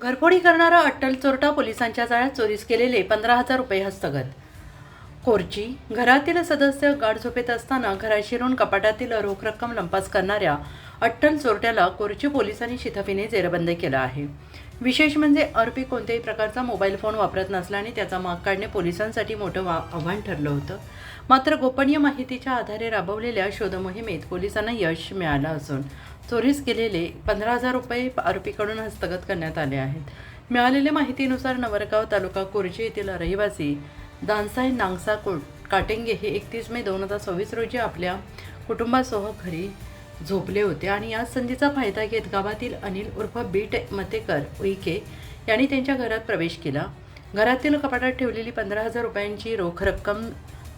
घरफोडी करणारा अट्टल चोरटा पोलिसांच्या जाळ्यात चोरीस केलेले 15,000 रुपये हस्तगत. कोरची घरातील सदस्य गाढ झोपेत असताना घरात शिरून कपाटातील रोख रक्कम लंपास करणाऱ्या अट्टल चोरट्याला कोरची पोलिसांनी शिथाफीने जेरबंद केलं आहे. विशेष म्हणजे आरोपी कोणत्याही प्रकारचा मोबाईल फोन वापरत नसल्याने त्याचा माग काढणे पोलिसांसाठी मोठं आव्हान ठरलं होतं. मात्र गोपनीय माहितीच्या आधारे राबवलेल्या शोधमोहिमेत पोलिसांना यश मिळालं असून चोरीस केलेले 15,000 रुपये आरोपीकडून हस्तगत करण्यात आले आहेत. मिळालेल्या माहितीनुसार नवरगाव तालुका कोरची येथील रहिवासी दानसाई नांगसा काटेंगे हे 31 मे 2026 रोजी आपल्या कुटुंबासह घरी झोपले होते आणि याच संधीचा फायदा घेत गावातील अनिल उर्फ बीट मतेकर उईके यांनी त्यांच्या घरात प्रवेश केला. घरातील कपाटात ठेवलेली 15,000 रुपयांची रोख रक्कम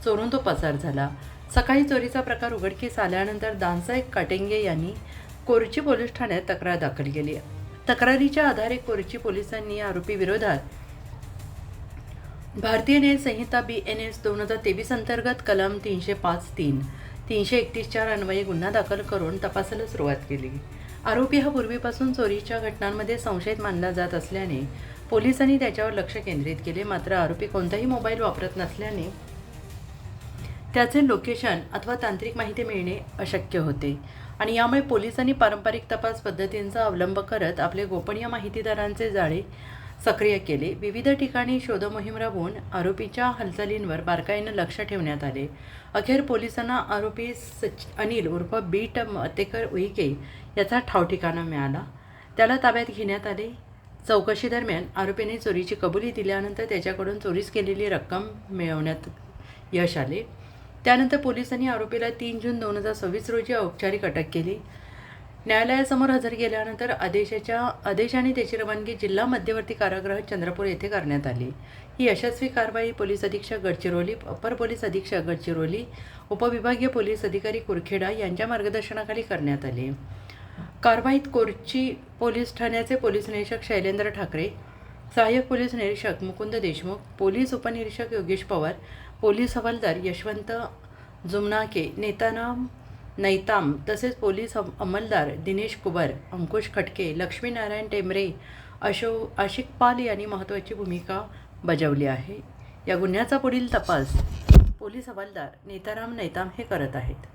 चोरून तो पसार झाला. सकाळी चोरीचा प्रकार उघडकीस आल्यानंतर दानसाई काटेंगे यांनी कोरची पोलीस ठाण्यात तक्रार दाखल केली. तक्रारीच्या आधारे कोरची पोलिसांनी आरोपी विरोधात भारतीय न्याय संहिता BNS 2023 अंतर्गत कलम 305(3), 331(4) अन्वये गुन्हा दाखल करून तपासाला सुरुवात केली. आरोपी हा पूर्वीपासून चोरीच्या घटनांमध्ये संशयित मानला जात असल्याने पोलिसांनी त्याच्यावर लक्ष केंद्रित केले. मात्र आरोपी कोणताही मोबाईल वापरत नसल्याने त्याचे लोकेशन अथवा तांत्रिक माहिती मिळणे अशक्य होते आणि यामुळे पोलिसांनी पारंपरिक तपास पद्धतींचा अवलंब करत आपले गोपनीय माहितीदारांचे जाळे सक्रिय केले. विविध ठिकाणी शोधमोहीम राबवून आरोपीच्या हालचालींवर बारकाईनं लक्ष ठेवण्यात आले. अखेर पोलिसांना आरोपी अनिल उर्फ बीट मतेकर उईके याचा ठावठिकाणा मिळाला. त्याला ताब्यात घेण्यात आले. चौकशी दरम्यान आरोपीने चोरीची कबुली दिल्यानंतर त्याच्याकडून चोरीस केलेली रक्कम मिळवण्यात यश आले. त्यानंतर पोलिसांनी आरोपीला 3 जून 2026 रोजी औपचारिक अटक केली. न्यायालयासमोर हजर केल्यानंतर आदेशाने त्याची रवानगी जिल्हा मध्यवर्ती कारागृह चंद्रपूर येथे करण्यात आली. ही यशस्वी कारवाई पोलीस अधीक्षक गडचिरोली, अपर पोलीस अधीक्षक गडचिरोली, उपविभागीय पोलीस अधिकारी कुरखेडा यांच्या मार्गदर्शनाखाली करण्यात आली. कारवाईत कोरची पोलीस ठाण्याचे पोलीस निरीक्षक शैलेंद्र ठाकरे, सहाय्यक पोलीस निरीक्षक मुकुंद देशमुख, पोलीस उपनिरीक्षक योगेश पवार, पोलीस हवालदार यशवंत जुमनाके, नैताम तसेच पोलीस अंमलदार दिनेश कुबर, अंकुश खटके, लक्ष्मीनारायण टेंबरे, आशिक पाल यांनी महत्त्वाची भूमिका बजावली आहे. या गुन्ह्याचा पुढील तपास पोलीस हवालदार नैताम हे करत आहेत.